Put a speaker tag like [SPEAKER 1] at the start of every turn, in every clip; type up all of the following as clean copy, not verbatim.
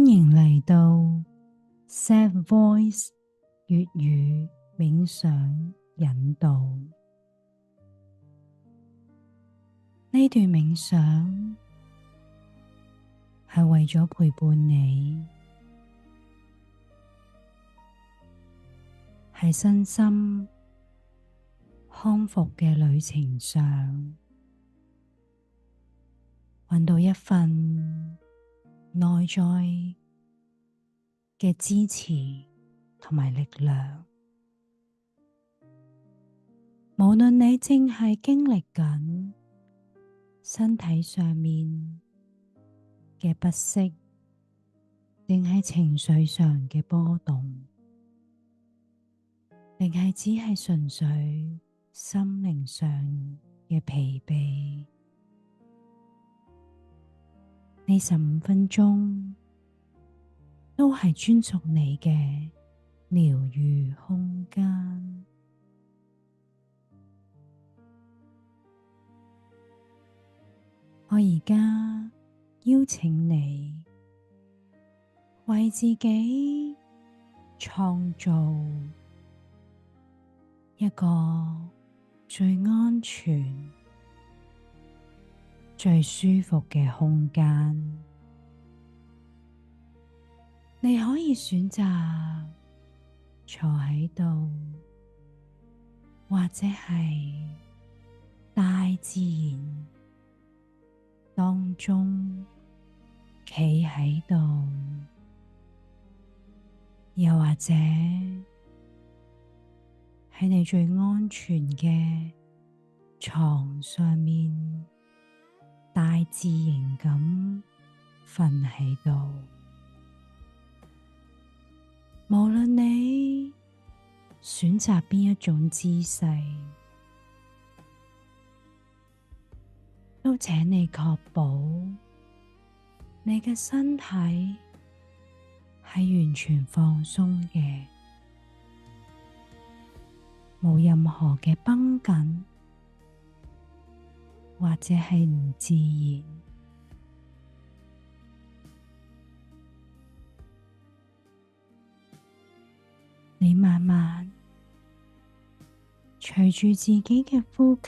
[SPEAKER 1] 歡迎嚟到 Set Voice 粵語冥想引導。呢段冥想係為咗陪伴你喺身心康復嘅旅程上，搵到一份內在嘅支持同埋力量。無論你正係經歷緊身體上面嘅不適，定係情緒上嘅波動，定係只係純粹心靈上嘅疲憊，呢15分鐘都係專屬你嘅療癒空間。我而家邀請你為自己創造一個最安全、最舒服嘅空間。你可以選擇坐喺度，或者係大自然當中企喺度，又或者喺你最安全嘅床上面，大自然咁瞓喺度。無論你選擇邊一種姿勢，都請你確保你嘅身體係完全放鬆嘅，冇任何嘅繃緊，或者係唔自然。你慢慢隨住自己嘅呼吸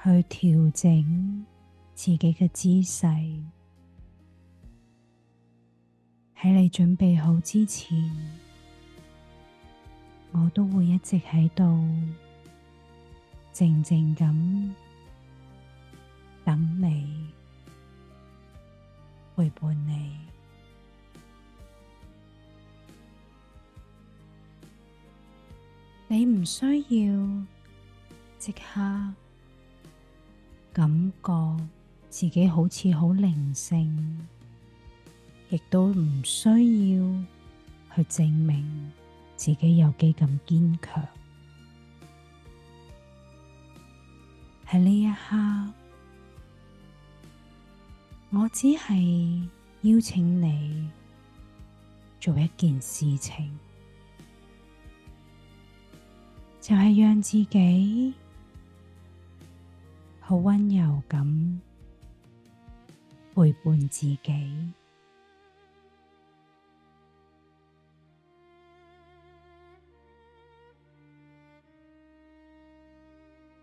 [SPEAKER 1] 去調整自己嘅姿勢。喺你準備好之前，我都會一直喺度靜靜咁等你，陪伴你。你唔需要即刻感覺自己好似好靈性，亦都唔需要去證明自己有幾咁堅強。喺呢一刻，我只係邀請你做一件事情，就係讓自己好溫柔咁陪伴自己。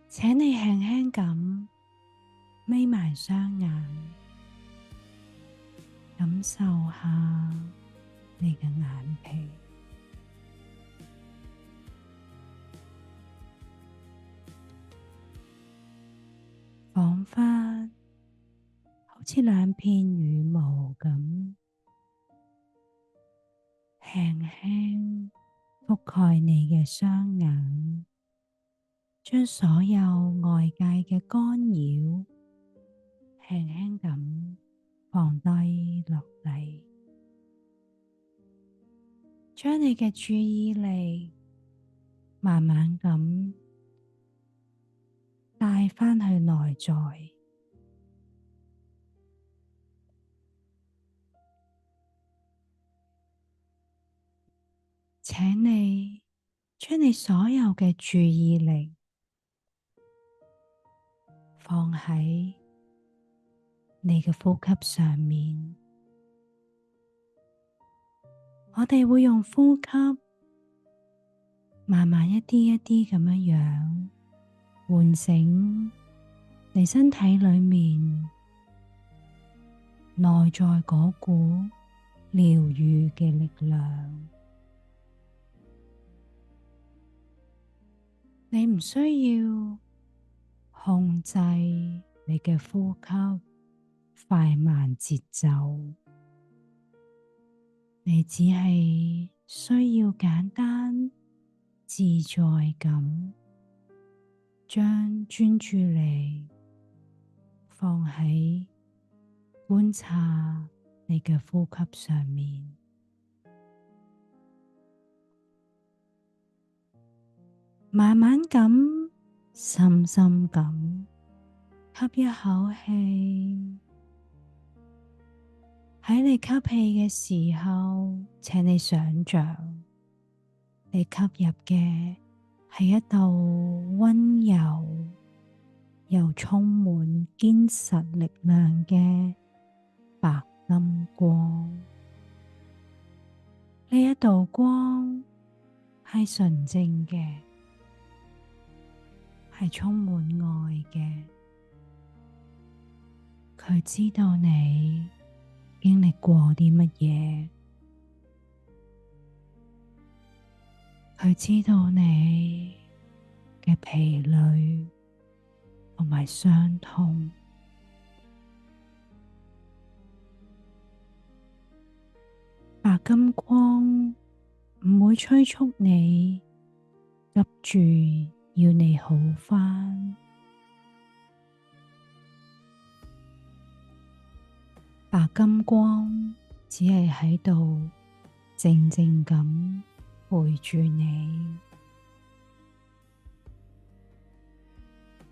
[SPEAKER 1] 請你輕輕咁眯埋雙眼，感受下你嘅眼皮，彷彿好似兩片羽毛咁，輕輕覆蓋你嘅雙眼，將所有外界嘅干擾輕輕咁放低落嚟，將你嘅注意力慢慢咁帶返去內在，請你將你所有嘅注意力放喺你嘅呼吸上面，我哋會用呼吸，慢慢一啲一啲咁樣喚醒你身體裏面內在嗰股療癒嘅力量。你唔需要控制你嘅呼吸快慢節奏，你只係需要簡單自在咁將專注力放喺觀察你嘅呼吸上面，慢慢咁深深咁吸一口氣。喺你吸氣嘅時候，請你想象你吸入嘅係一道溫柔又充滿堅實力量嘅白金光。呢一道光係純正嘅，係充滿愛嘅。佢知道你經歷過啲乜嘢，佢知道你嘅疲累同埋傷痛。白金光唔會催促你，急住要你好返。白金光只係喺度靜靜咁陪住你，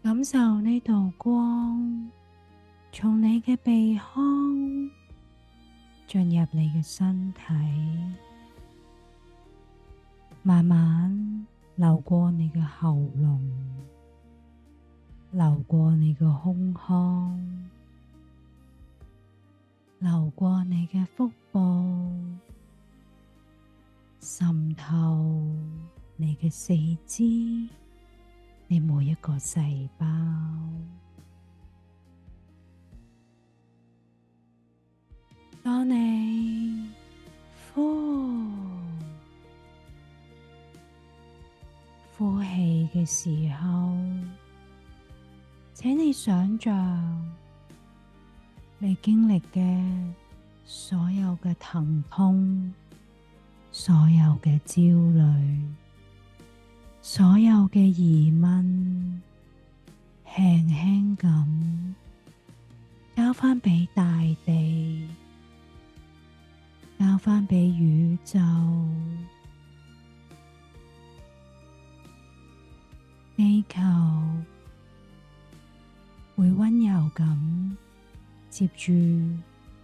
[SPEAKER 1] 感受呢道光從你嘅鼻腔進入你嘅身體，慢慢流過你嘅喉嚨，流過你嘅胸腔，流過你嘅腹部，滲透你嘅四肢，你每一個細胞。當你呼氣嘅時候，請你想象你經歷嘅所有嘅疼痛，所有嘅焦慮，所有嘅疑問，輕輕咁交返畀大地，交返畀宇宙。地球會溫柔咁接住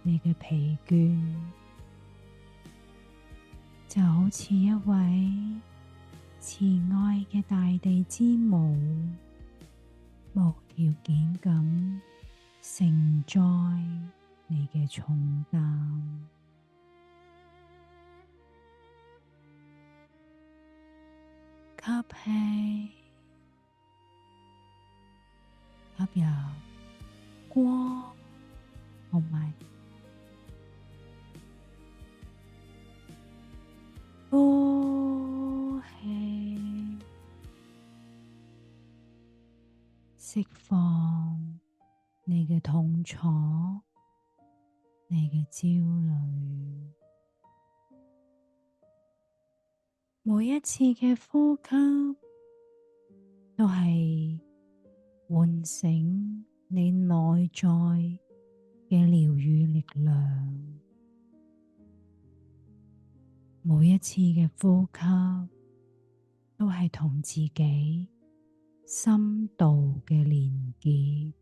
[SPEAKER 1] 你嘅疲倦，就好似一位慈愛嘅大地之母，無條件咁承載你嘅重擔。吸氣，吸入光同埋呼氣，釋放你嘅痛楚，你嘅焦慮。每一次嘅呼吸都係喚醒你內在嘅療癒力量。每一次嘅呼吸都係同自己深度嘅連結。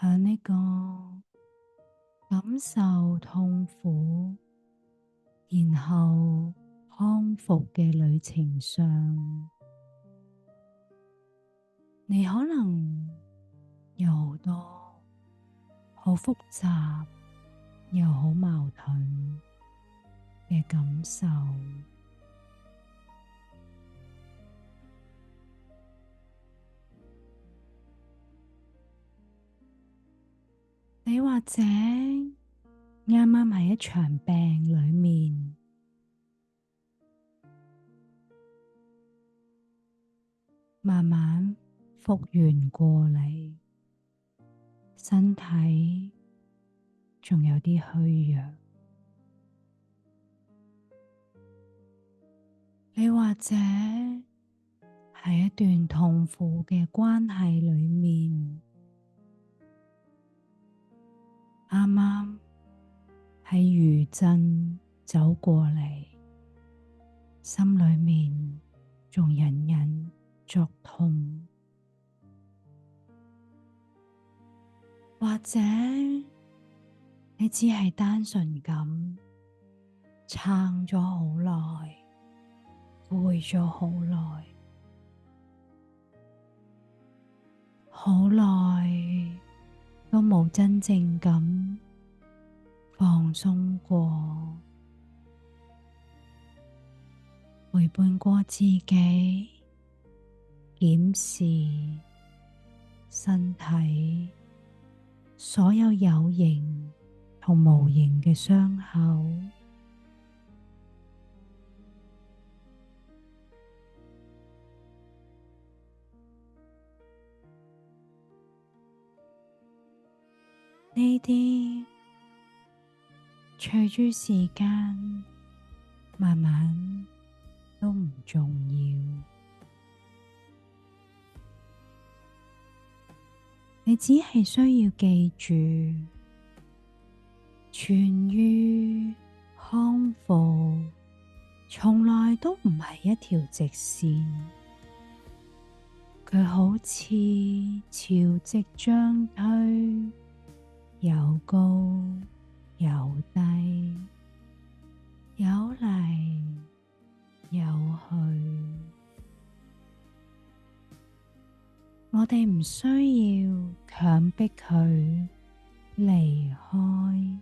[SPEAKER 1] 喺呢個感受痛苦，然後康復嘅旅程上，你可能有好多好複雜又好矛盾嘅感受，你或者啱啱喺一場病裏面，慢慢復原過嚟，身體仲有啲虛弱。你或者喺一段痛苦嘅關係裏面，啱啱喺餘震走過嚟，心裏面仲隱隱作痛，或者你只係單純咁撐咗好耐，攰咗好耐，好耐都冇真正咁放鬆過，陪伴過自己，檢視身體所有有形同無形嘅傷口，呢啲隨住時間慢慢都唔重要，你只係需要記住，痊癒康復從來都唔係一條直線，佢好似潮汐漲退，有高有低，有嚟有去。我哋唔需要強迫佢離開，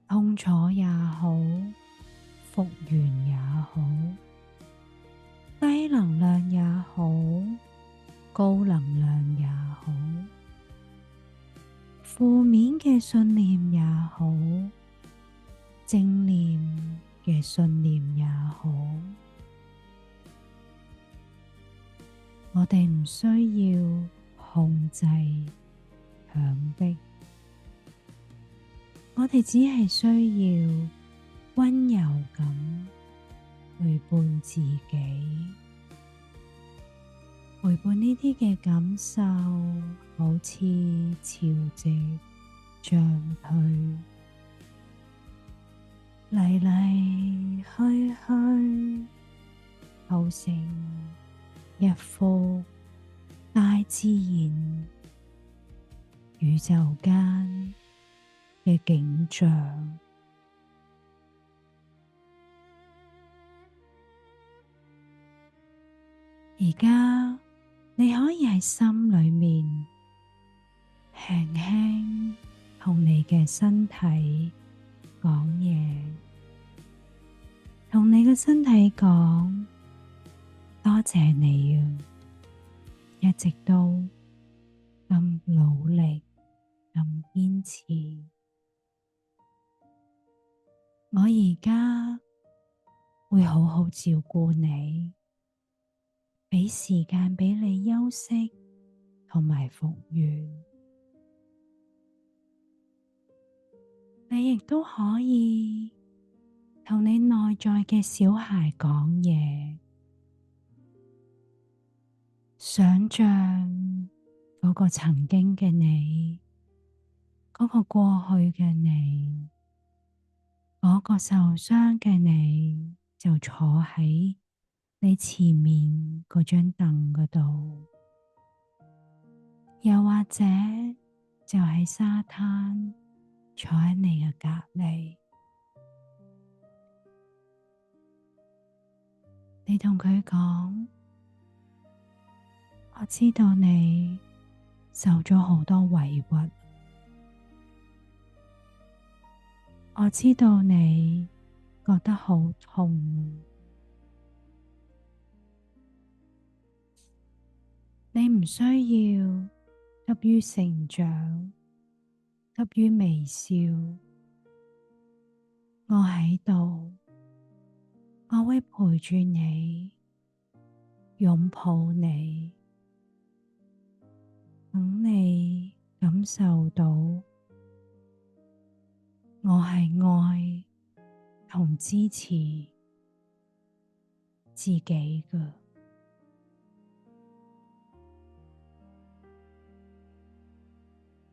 [SPEAKER 1] 痛楚也好，復原也好，低能量也好，高能量也好，負面嘅信念也好，正念嘅信念也好，我哋唔需要控制、強迫，我哋只係需要溫柔咁陪伴自己，陪伴呢啲嘅感受，好似潮汐漲退，嚟嚟去去，構成一幅大自然宇宙間嘅景象。而家你可以喺心裏面輕輕同你嘅身體講嘢，同你嘅身體講，多謝你啊，一直都咁努力，咁堅持。我而家會好好照顧你，俾時間俾你休息同埋復原。你亦都可以同你內在嘅小孩講嘢，想象嗰個曾經嘅你，嗰個過去嘅你，嗰個受傷嘅你，就坐喺你前面嗰張凳嗰度，又或者就喺沙灘坐喺你嘅隔離，你同佢講，我知道你受咗好多委屈，我知道你覺得好痛，你唔需要急於成長，急於微笑。我喺度，我會陪住你，擁抱你，等你感受到我係愛同支持自己㗎。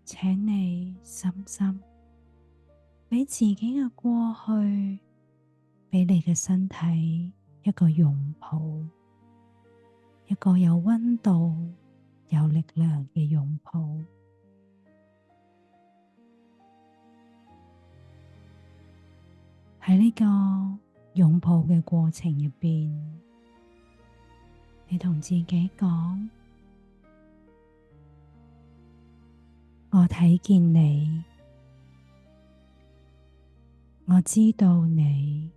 [SPEAKER 1] 請你深深俾自己嘅過去，俾你嘅身體一個擁抱，一個有溫度、有力量嘅擁抱。喺呢個擁抱嘅過程入邊，你同自己講：我睇見你，我知道你，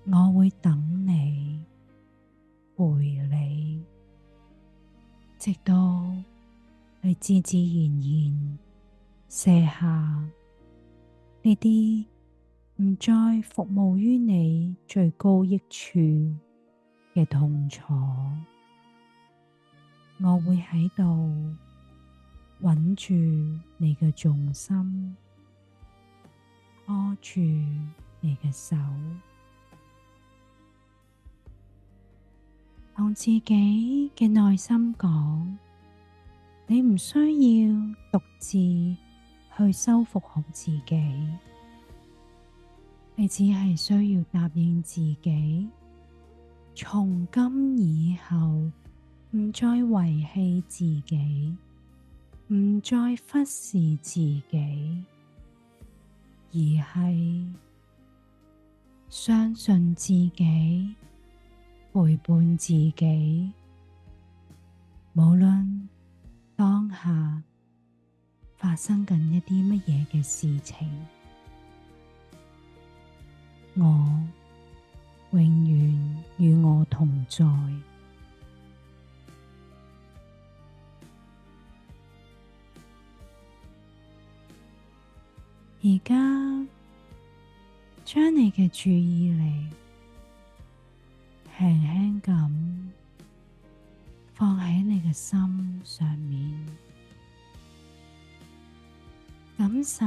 [SPEAKER 1] 我會等你，陪你，直到你自自然然卸下呢啲唔再服務於你最高益處嘅痛楚。我會喺度穩住你嘅重心，拖住你嘅手，同自己嘅內心講：你唔需要獨自去修復好自己，你只係需要答應自己，從今以後唔再遺棄自己，唔再忽視自己，而係相信自己，陪伴自己，無論當下發生緊一啲乜嘢嘅事情，我永遠與我同在。而家將你嘅注意力輕輕咁放喺你嘅心上面，感受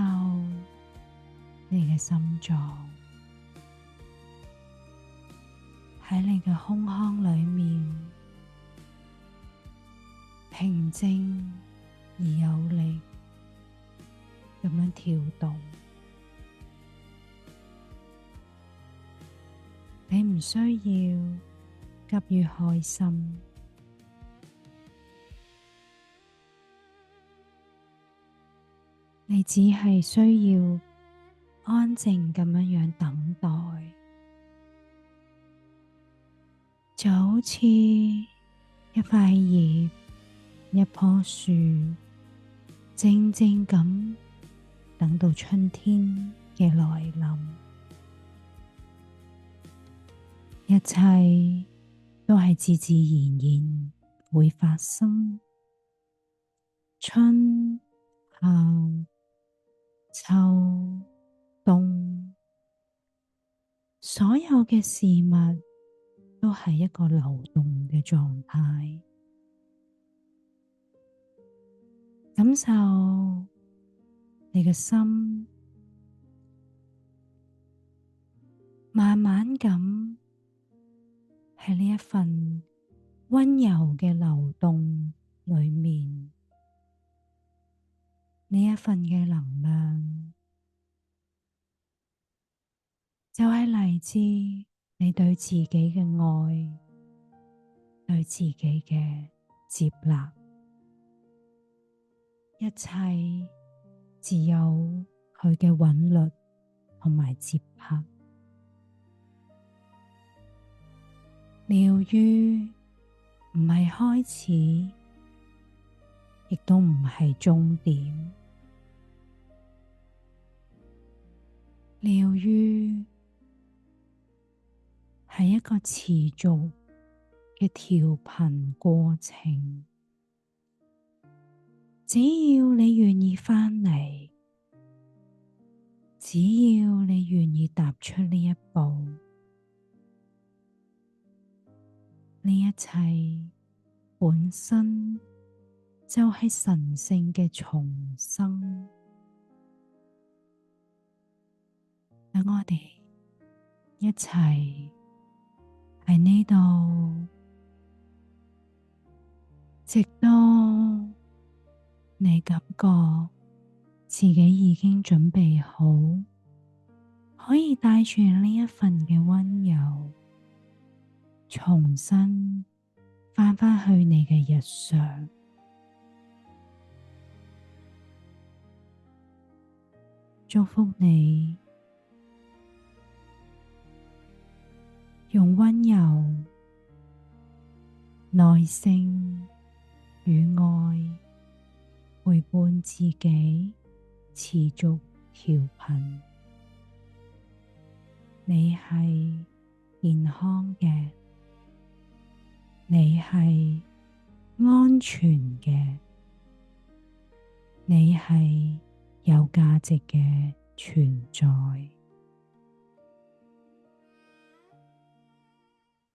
[SPEAKER 1] 你嘅心臟喺你嘅胸腔裏面平靜而有力咁樣跳動。你唔需要急於開心，你只係需要安靜咁樣等待，就好似一塊葉、一棵樹，靜靜咁等到春天嘅來臨。一切都係自自然然會發生。春、夏、秋、冬，所有嘅事物都係一個流動嘅狀態。感受你嘅心慢慢咁喺呢一份溫柔嘅流動裏面，呢一份嘅能量就係嚟自你對自己嘅愛，對自己嘅接納。一切自有佢嘅韻律同埋節拍。療癒唔係開始，亦都唔係終點。療癒係一個持續嘅調頻過程，只要你願意返嚟，只要你願意踏出呢一步，呢一切本身就係神聖嘅重生。等我哋一齊喺呢度，直到你感覺自己已經準備好，可以帶住呢一份嘅溫柔，重新返返去你嘅日常。祝福你，用溫柔、耐性與愛陪伴自己，持續調頻。你係健康嘅，你係安全嘅，你係有價值嘅存在。